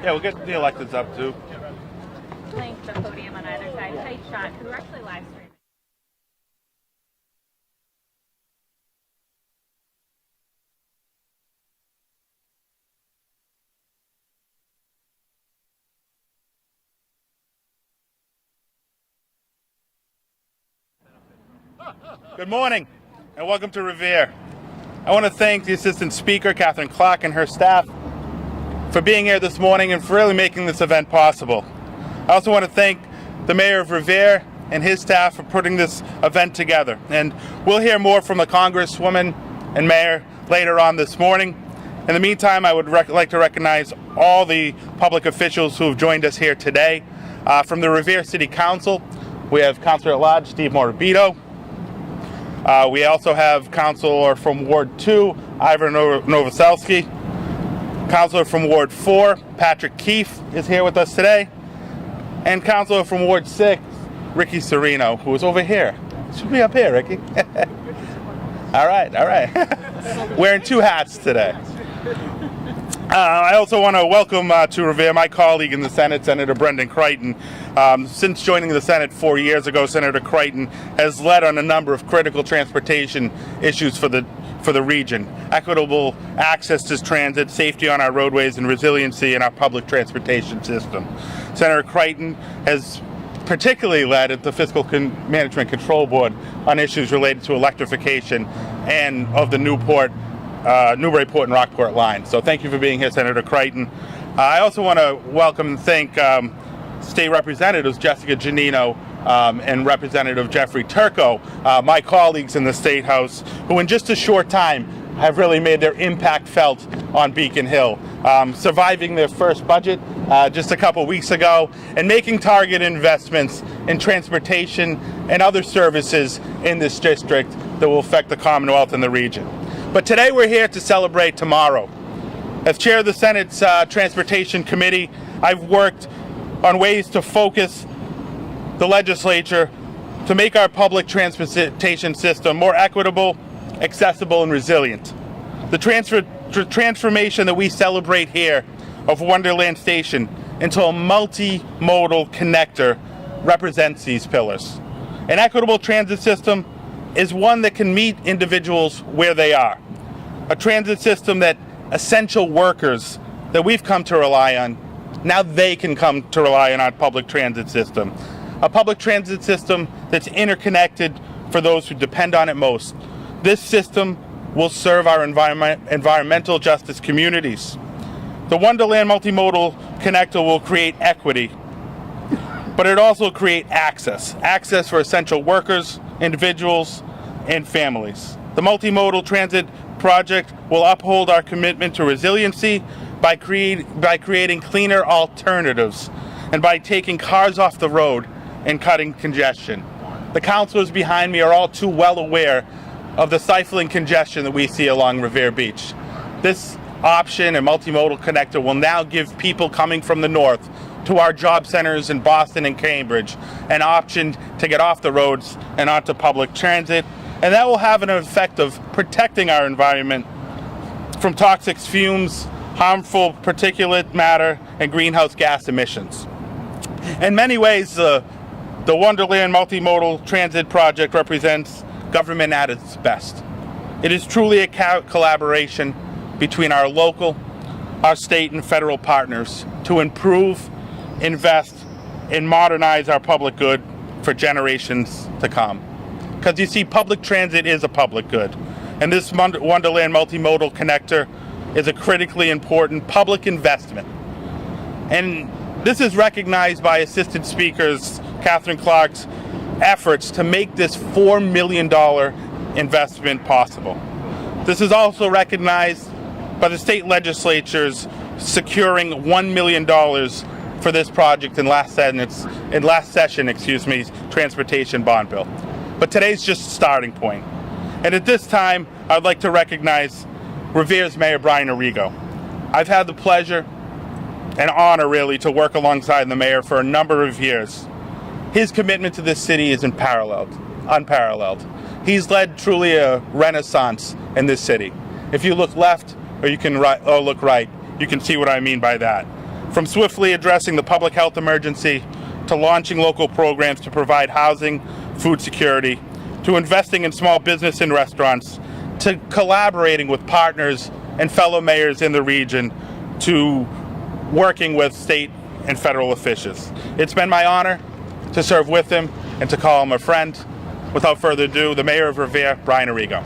Yeah, we'll get the electeds up too. Link the podium on either side. Tight shot, because we're actually live streaming. Good morning, and welcome to Revere. I want to thank the Assistant Speaker, Katherine and her staff, for being here this morning and for really making this event possible. I also want to thank the Mayor of Revere and his staff for putting this event together. And we'll hear more from the Congresswoman and Mayor later on this morning. In the meantime, I would like to recognize all the public officials who have joined us here today. From the Revere City Council, we have Councilor at Large Steve Morabito. We also have Councilor from Ward 2, Ivor Novoselsky. Councilor from Ward 4, Patrick Keefe, is here with us today. And Councilor from Ward 6, Ricky Serino, who is over here. Should be up here, Ricky. All right. Wearing two hats today. I also want to welcome to Revere my colleague in the Senate, Senator Brendan Creighton. Since joining the Senate 4 years ago, Senator Creighton has led on a number of critical transportation issues for the region: equitable access to transit, safety on our roadways, and resiliency in our public transportation system. Senator Creighton has particularly led at the Fiscal Management Control Board on issues related to electrification and of the Newburyport and Rockport line. So thank you for being here, Senator Creighton. I also want to welcome and thank State Representatives Jessica Giannino and Representative Jeffrey Turco, my colleagues in the State House, who in just a short time have really made their impact felt on Beacon Hill, surviving their first budget just a couple weeks ago and making targeted investments in transportation and other services in this district that will affect the Commonwealth and the region. But today we're here to celebrate tomorrow. As chair of the Senate's Transportation Committee, I've worked on ways to focus the legislature to make our public transportation system more equitable, accessible, and resilient. The transformation that we celebrate here of Wonderland Station into a multimodal connector represents these pillars. An equitable transit system is one that can meet individuals where they are. A transit system that essential workers that we've come to rely on, now they can come to rely on our public transit system. A public transit system that's interconnected for those who depend on it most. This system will serve our environmental justice communities. The Wonderland Multimodal Connector will create equity, but it also create access for essential workers, individuals, and families. The multimodal transit project will uphold our commitment to resiliency by creating cleaner alternatives and by taking cars off the road and cutting congestion. The councilors behind me are all too well aware of the stifling congestion that we see along Revere Beach. This option and multimodal connector will now give people coming from the north to our job centers in Boston and Cambridge an option to get off the roads and onto public transit, and that will have an effect of protecting our environment from toxic fumes, harmful particulate matter, and greenhouse gas emissions. In many ways, the Wonderland Multimodal Transit Project represents government at its best. It is truly a collaboration between our local, our state, and federal partners to improve, invest, and modernize our public good for generations to come. Because you see, public transit is a public good, and this Wonderland Multimodal Connector is a critically important public investment. And this is recognized by Assistant Speakers Katherine Clark's efforts to make this $4 million investment possible. This is also recognized by the state legislatures securing $1 million for this project in last session, transportation bond bill. But today's just a starting point. And at this time, I'd like to recognize Revere's Mayor Brian Arrigo. I've had the pleasure and honor, really, to work alongside the mayor for a number of years. His commitment to this city is unparalleled. He's led truly a renaissance in this city. If you look left or look right, you can see what I mean by that. From swiftly addressing the public health emergency, to launching local programs to provide housing, food security, to investing in small business and restaurants, to collaborating with partners and fellow mayors in the region, to working with state and federal officials. It's been my honor to serve with him and to call him a friend. Without further ado, the Mayor of Revere, Brian Arrigo.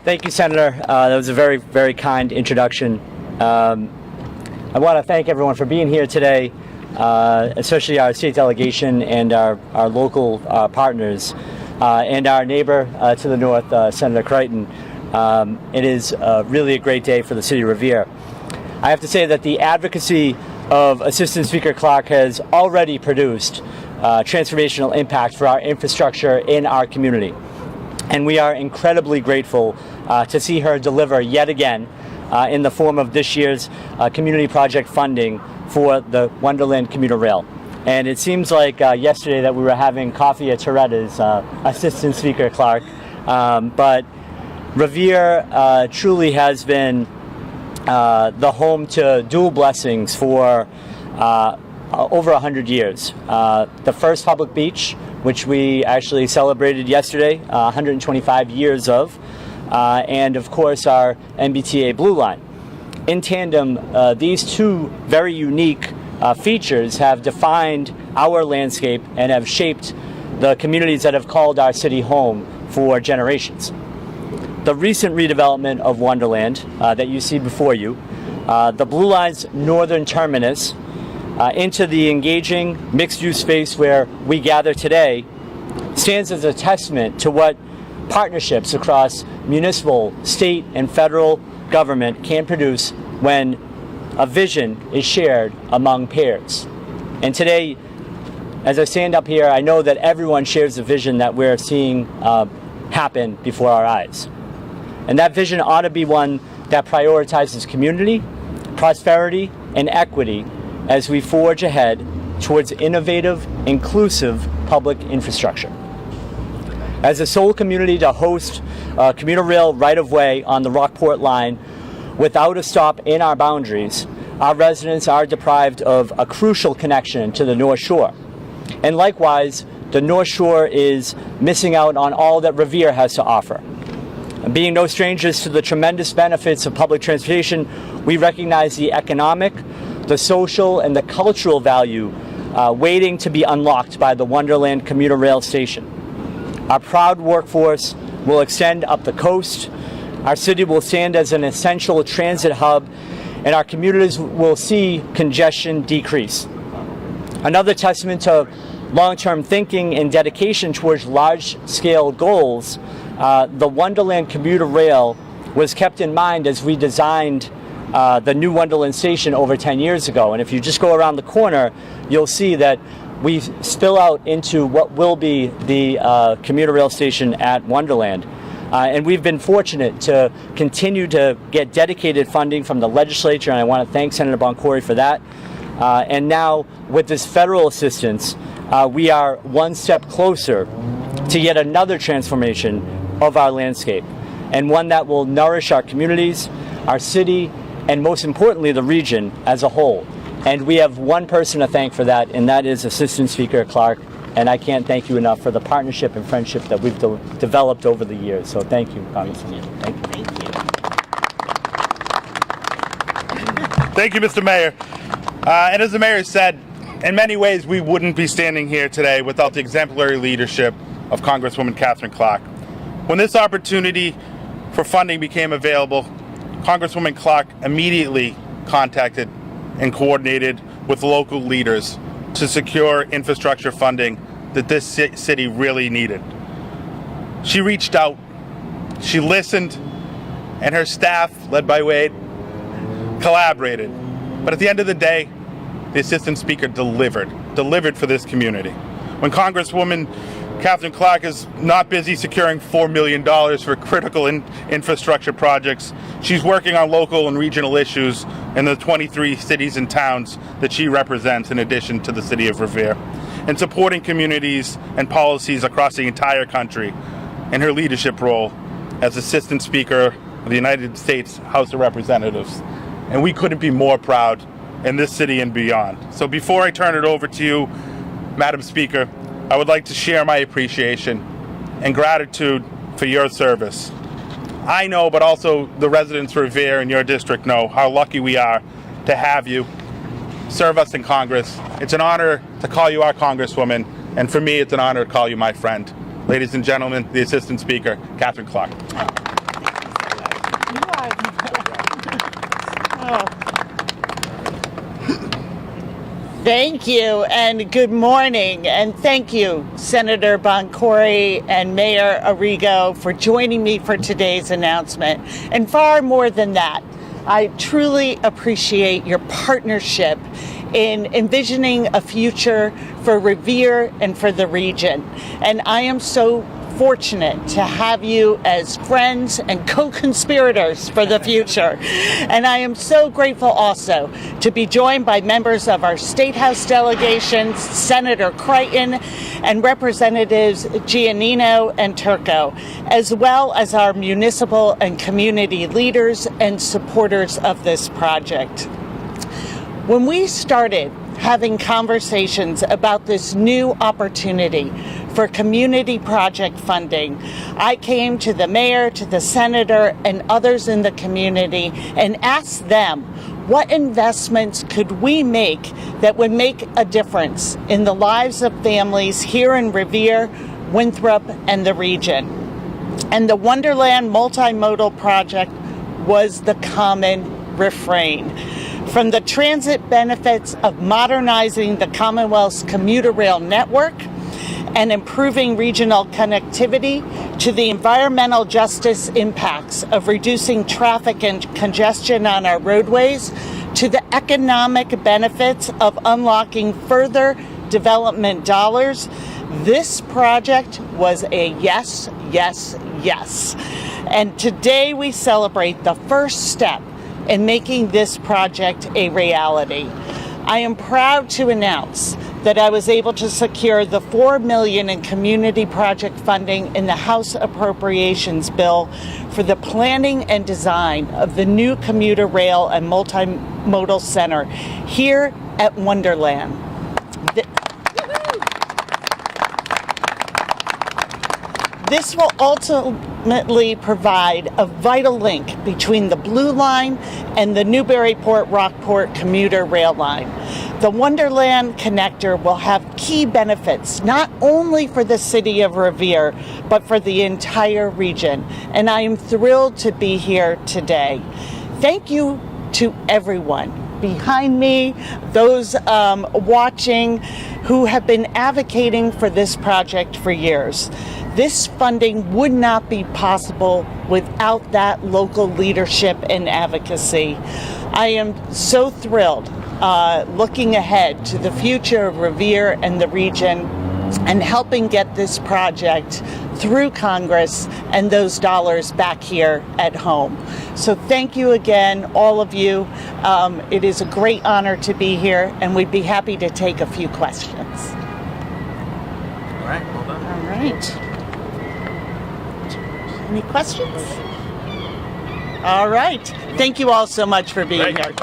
Thank you, Senator. That was a very, very kind introduction. I want to thank everyone for being here today, especially our state delegation and our local partners, and our neighbor to the north, Senator Crichton. It is really a great day for the city of Revere. I have to say that the advocacy of Assistant Speaker Clark has already produced transformational impact for our infrastructure in our community. And we are incredibly grateful to see her deliver yet again in the form of this year's community project funding for the Wonderland Commuter Rail. And it seems like yesterday that we were having coffee at Toretta's, Assistant Speaker Clark. But Revere truly has been the home to dual blessings for over 100 years. The first public beach, which we actually celebrated yesterday, 125 years of, and of course our MBTA Blue Line. In tandem, these two very unique features have defined our landscape and have shaped the communities that have called our city home for generations. The recent redevelopment of Wonderland that you see before you, the Blue Line's northern terminus, into the engaging mixed-use space where we gather today, stands as a testament to what partnerships across municipal, state, and federal government can produce when a vision is shared among peers. And today, as I stand up here, I know that everyone shares the vision that we're seeing happen before our eyes. And that vision ought to be one that prioritizes community, prosperity, and equity as we forge ahead towards innovative, inclusive public infrastructure. As the sole community to host commuter rail right-of-way on the Rockport line without a stop in our boundaries, our residents are deprived of a crucial connection to the North Shore. And likewise, the North Shore is missing out on all that Revere has to offer. Being no strangers to the tremendous benefits of public transportation, we recognize the economic, the social, and the cultural value waiting to be unlocked by the Wonderland Commuter Rail Station. Our proud workforce will extend up the coast, our city will stand as an essential transit hub, and our commuters will see congestion decrease. Another testament to long-term thinking and dedication towards large-scale goals, the Wonderland Commuter Rail was kept in mind as we designed the new Wonderland station over 10 years ago. And if you just go around the corner, you'll see that we spill out into what will be the commuter rail station at Wonderland. And we've been fortunate to continue to get dedicated funding from the legislature, and I want to thank Senator Boncory for that. And now, with this federal assistance, we are one step closer to yet another transformation of our landscape, and one that will nourish our communities, our city, and most importantly, the region as a whole. And we have one person to thank for that, and that is Assistant Speaker Clark. And I can't thank you enough for the partnership and friendship that we've developed over the years. So thank you, Congressman. Thank you. Thank you, Mr. Mayor. And as the mayor said, in many ways, we wouldn't be standing here today without the exemplary leadership of Congresswoman Katherine Clark. When this opportunity for funding became available, Congresswoman Clark immediately contacted and coordinated with local leaders to secure infrastructure funding that this city really needed. She reached out, she listened, and her staff, led by Wade, collaborated. But at the end of the day, the Assistant Speaker delivered for this community. When Congresswoman Katherine Clark is not busy securing $4 million for critical infrastructure projects, she's working on local and regional issues in the 23 cities and towns that she represents, in addition to the city of Revere, and supporting communities and policies across the entire country in her leadership role as Assistant Speaker of the United States House of Representatives. And we couldn't be more proud in this city and beyond. So before I turn it over to you, Madam Speaker, I would like to share my appreciation and gratitude for your service. I know, but also the residents of Revere and your district know how lucky we are to have you serve us in Congress. It's an honor to call you our Congresswoman, and for me, it's an honor to call you my friend. Ladies and gentlemen, the Assistant Speaker, Katherine Clark. Thank you, and good morning, and thank you, Senator Boncory and Mayor Arrigo, for joining me for today's announcement. And far more than that, I truly appreciate your partnership in envisioning a future for Revere and for the region. And I am so fortunate to have you as friends and co-conspirators for the future. And I am so grateful also to be joined by members of our State House delegations, Senator Crichton, and Representatives Giannino and Turco, as well as our municipal and community leaders and supporters of this project. When we started having conversations about this new opportunity for community project funding, I came to the mayor, to the senator, and others in the community and asked them, what investments could we make that would make a difference in the lives of families here in Revere, Winthrop, and the region? And the Wonderland multimodal project was the common refrain. From the transit benefits of modernizing the Commonwealth's commuter rail network and improving regional connectivity, to the environmental justice impacts of reducing traffic and congestion on our roadways, to the economic benefits of unlocking further development dollars, this project was a yes, yes, yes. And today we celebrate the first step in making this project a reality. I am proud to announce that I was able to secure the $4 million in community project funding in the House Appropriations Bill for the planning and design of the new commuter rail and multimodal center here at Wonderland. This will ultimately provide a vital link between the Blue Line and the Newburyport-Rockport commuter rail line. The Wonderland connector will have key benefits, not only for the city of Revere, but for the entire region. And I am thrilled to be here today. Thank you to everyone behind me, those watching, who have been advocating for this project for years. This funding would not be possible without that local leadership and advocacy. I am so thrilled looking ahead to the future of Revere and the region and helping get this project through Congress and those dollars back here at home. So thank you again, all of you. It is a great honor to be here, and we'd be happy to take a few questions. All right, well done. All right. Any questions? All right. Thank you all so much for being here.